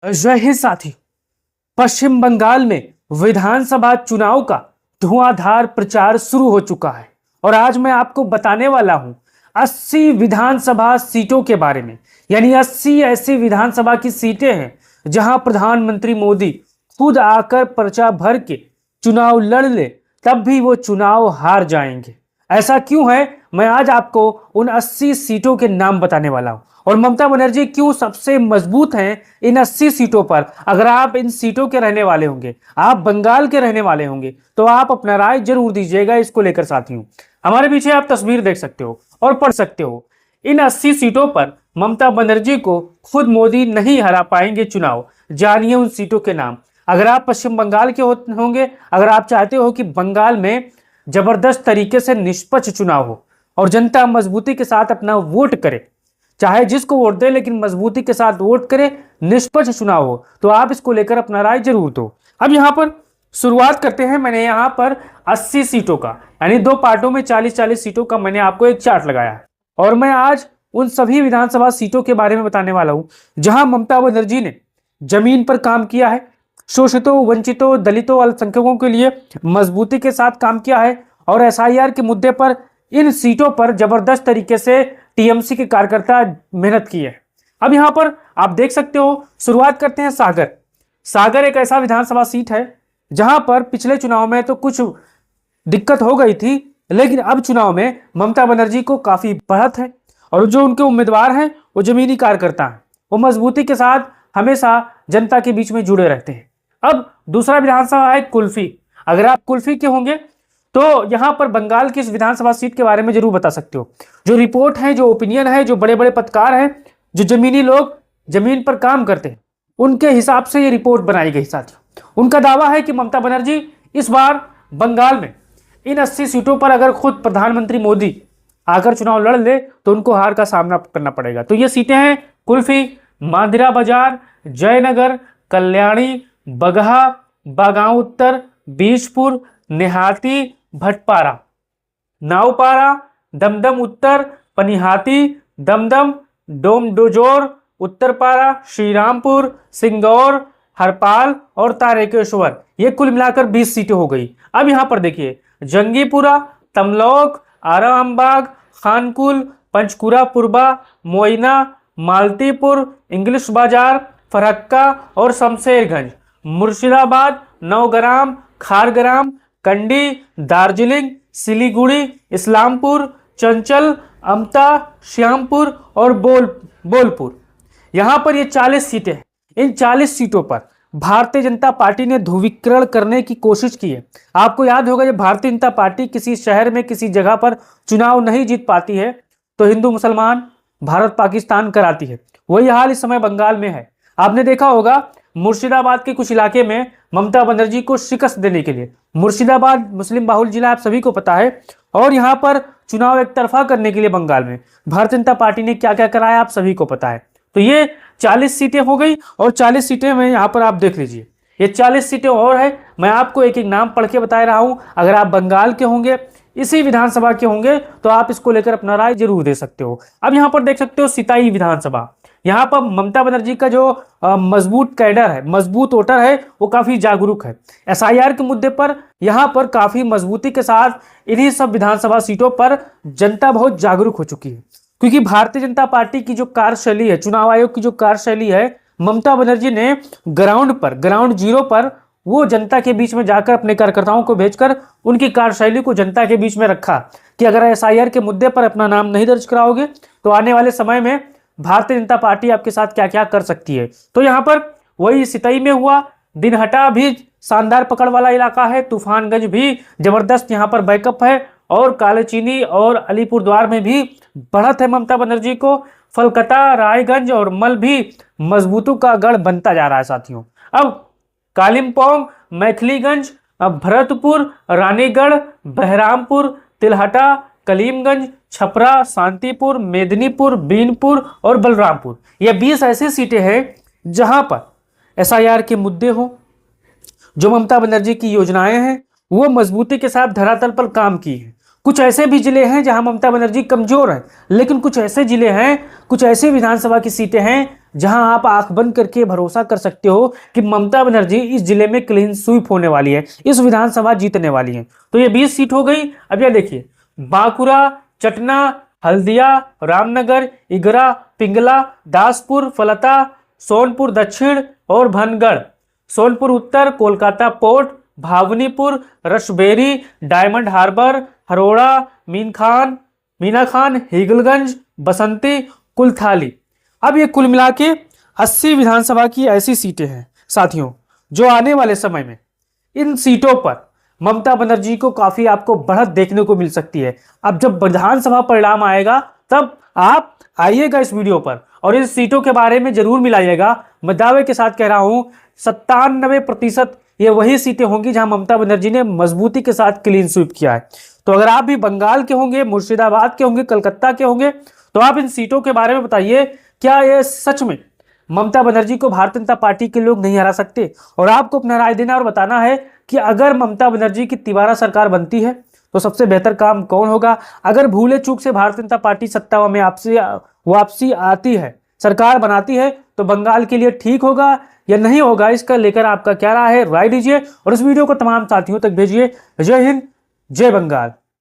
जय हिंद साथी। पश्चिम बंगाल में विधानसभा चुनाव का धुआंधार प्रचार शुरू हो चुका है और आज मैं आपको बताने वाला हूं 80 विधानसभा सीटों के बारे में। यानी 80 ऐसी विधानसभा की सीटें हैं जहां प्रधानमंत्री मोदी खुद आकर पर्चा भर के चुनाव लड़ ले तब भी वो चुनाव हार जाएंगे। ऐसा क्यों है, मैं आज आपको उन 80 सीटों के नाम बताने वाला हूं और ममता बनर्जी क्यों सबसे मजबूत हैं इन 80 सीटों पर। अगर आप इन सीटों के रहने वाले होंगे, आप बंगाल के रहने वाले होंगे, तो आप अपना राय जरूर दीजिएगा इसको लेकर। साथियों, हमारे पीछे आप तस्वीर देख सकते हो और पढ़ सकते हो। इन 80 सीटों पर ममता बनर्जी को खुद मोदी नहीं हरा पाएंगे चुनाव। जानिए उन सीटों के नाम। अगर आप पश्चिम बंगाल के होंगे, अगर आप चाहते हो कि बंगाल में जबरदस्त तरीके से निष्पक्ष चुनाव हो और जनता मजबूती के साथ अपना वोट करे, चाहे जिसको वोट दे लेकिन मजबूती के साथ वोट करे, निष्पक्ष चुनाव हो, तो आप इसको लेकर अपना राय जरूर दो। अब यहां पर शुरुआत करते हैं। मैंने यहां पर 80 सीटों का, यानी दो पार्टों में 40-40 सीटों का मैंने आपको एक चार्ट लगाया है और मैं आज उन सभी विधानसभा सीटों के बारे में बताने वाला हूं जहां ममता बनर्जी ने जमीन पर काम किया है, शोषितों, वंचितों, दलितों, अल्पसंख्यकों के लिए मजबूती के साथ काम किया है और एसआईआर के मुद्दे पर इन सीटों पर जबरदस्त तरीके से टीएमसी के कार्यकर्ता मेहनत की है। अब यहां पर आप देख सकते हो, शुरुआत करते हैं सागर। सागर एक ऐसा विधानसभा सीट है जहां पर पिछले चुनाव में तो कुछ दिक्कत हो गई थी, लेकिन अब चुनाव में ममता बनर्जी को काफी बढ़त है और जो उनके उम्मीदवार हैं वो जमीनी कार्यकर्ता हैं, वो मजबूती के साथ हमेशा जनता के बीच में जुड़े रहते हैं। अब दूसरा विधानसभा है कुल्फी। अगर आप कुल्फी के होंगे तो यहां पर बंगाल की इस विधानसभा सीट के बारे में जरूर बता सकते हो। जो रिपोर्ट है, जो ओपिनियन है, जो बड़े बड़े पत्रकार हैं, जो जमीनी लोग जमीन पर काम करते हैं, उनके हिसाब से ये रिपोर्ट बनाई गई। साथियों, उनका दावा है कि ममता बनर्जी इस बार बंगाल में इन 80 सीटों पर अगर खुद प्रधानमंत्री मोदी आकर चुनाव लड़ ले तो उनको हार का सामना करना पड़ेगा। तो ये सीटें हैं कुल्फी, मांद्रा बाजार, जयनगर, कल्याणी, बगहा, बागांव उत्तर, बीजपुर, नेहाती, भटपारा, नावपारा, दमदम उत्तर, पनिहाती, दमदम, डोमडोजोर, उत्तरपारा, श्रीरामपुर, सिंगौर, हरपाल और तारकेश्वर। ये कुल मिलाकर 20 सीटें हो गई। अब यहां पर देखिए, जंगीपुरा, तमलोक, आरामबाग, खानकुल, पंचकुरा पूर्वा, मोइना, मालतीपुर, इंग्लिश बाजार, फरक्का और शमशेरगंज, मुर्शिदाबाद, नवग्राम, खारग्राम, कंडी, दार्जिलिंग, सिलीगुड़ी, इस्लामपुर, चंचल, अमता, श्यामपुर और बोलपुर। यहां पर ये 40 सीटें हैं। इन 40 सीटों पर भारतीय जनता पार्टी ने ध्रुवीकरण करने की कोशिश की है। आपको याद होगा, जब भारतीय जनता पार्टी किसी शहर में किसी जगह पर चुनाव नहीं जीत पाती है तो हिंदू मुसलमान, भारत पाकिस्तान कराती है। वही हाल इस समय बंगाल में है। आपने देखा होगा, मुर्शिदाबाद के कुछ इलाके में ममता बनर्जी को शिकस्त देने के लिए, मुर्शिदाबाद मुस्लिम बाहुल जिला आप सभी को पता है, और यहां पर चुनाव एक तरफा करने के लिए बंगाल में भारतीय जनता पार्टी ने क्या क्या कराया आप सभी को पता है। तो ये 40 सीटें हो गई और 40 सीटें में यहां पर आप देख लीजिए, ये 40 सीटें और है। मैं आपको एक एक नाम पढ़ के बता रहा हूं। अगर आप बंगाल के होंगे, इसी विधानसभा के होंगे, तो आप इसको लेकर अपना राय जरूर दे सकते हो। अब यहां पर देख सकते हो सिताई विधानसभा। यहां पर ममता बनर्जी का जो मजबूत कैडर है, मजबूत वोटर है, वो काफी जागरूक है। एसआईआर के मुद्दे पर यहां पर काफी मजबूती के साथ इन्हीं सब विधानसभा सीटों पर जनता बहुत जागरूक हो चुकी है, क्योंकि भारतीय जनता पार्टी की जो कार्यशैली है, चुनाव आयोग की जो कार्यशैली है, ममता बनर्जी ने ग्राउंड जीरो पर वो जनता के बीच में जाकर अपने कार्यकर्ताओं को भेजकर उनकी कार्यशैली को जनता के बीच में रखा कि अगर एसआईआर के मुद्दे पर अपना नाम नहीं दर्ज कराओगे तो आने वाले समय में भारतीय जनता पार्टी आपके साथ क्या क्या कर सकती है। तो यहां पर वही सितई में हुआ। दिनहटा भी शानदार पकड़ वाला इलाका है, तूफानगंज भी जबरदस्त यहां पर बैकअप है और कालेचीनी और अलीपुरद्वार में भी बढ़त है ममता बनर्जी को। फलकता, रायगंज और मल भी मजबूतों का गढ़ बनता जा रहा है। साथियों, अब कालिम्पोंग, मैथिलीगंज, भरतपुर, रानीगढ़, बहरामपुर, तिलहटा, कलीमगंज, छपरा, शांतिपुर, मेदिनीपुर, बीनपुर और बलरामपुर, ये 20 ऐसी सीटें हैं जहां पर एसआईआर के मुद्दे हो, जो ममता बनर्जी की योजनाएं हैं वो मजबूती के साथ धरातल पर काम की है। कुछ ऐसे भी जिले हैं जहां ममता बनर्जी कमजोर है, लेकिन कुछ ऐसे जिले हैं, कुछ ऐसे विधानसभा की सीटें हैं जहां आप आंख बंद करके भरोसा कर सकते हो कि ममता बनर्जी इस जिले में क्लीन स्वीप होने वाली है, इस विधानसभा जीतने वाली है। तो ये 20 सीट हो गई। अब ये देखिए, बांकुरा, चटना, हल्दिया, रामनगर, इगरा, पिंगला, दासपुर, फलता, सोनपुर दक्षिण और Bhangar, Sonpur Uttar, Kolkata port, Bhabanipur, Rashbehari, diamond harbour, Haroa, Minakhan, Hingalganj, Basanti, Kultali. अब ये कुल मिला के 80 विधानसभा की ऐसी सीटें हैं साथियों, जो आने वाले समय में इन सीटों पर ममता बनर्जी को काफी आपको बढ़त देखने को मिल सकती है। अब जब विधानसभा परिणाम आएगा तब आप आइएगा इस वीडियो पर और इन सीटों के बारे में जरूर मिलाइएगा। मैं दावे के साथ कह रहा हूं 97% ये वही सीटें होंगी जहां ममता बनर्जी ने मजबूती के साथ क्लीन स्वीप किया है। तो अगर आप भी बंगाल के होंगे, मुर्शिदाबाद के होंगे, कलकत्ता के होंगे, तो आप इन सीटों के बारे में बताइए, क्या ये सच में ममता बनर्जी को भारतीय जनता पार्टी के लोग नहीं हरा सकते? और आपको अपना राय देना और बताना है कि अगर ममता बनर्जी की तिबारा सरकार बनती है तो सबसे बेहतर काम कौन होगा? अगर भूले चूक से भारतीय जनता पार्टी सत्ता में वापसी आती है, सरकार बनाती है, तो बंगाल के लिए ठीक होगा या नहीं होगा? इसका लेकर आपका क्या राय है, राय दीजिए और इस वीडियो को तमाम साथियों तक भेजिए। जय हिंद, जय बंगाल।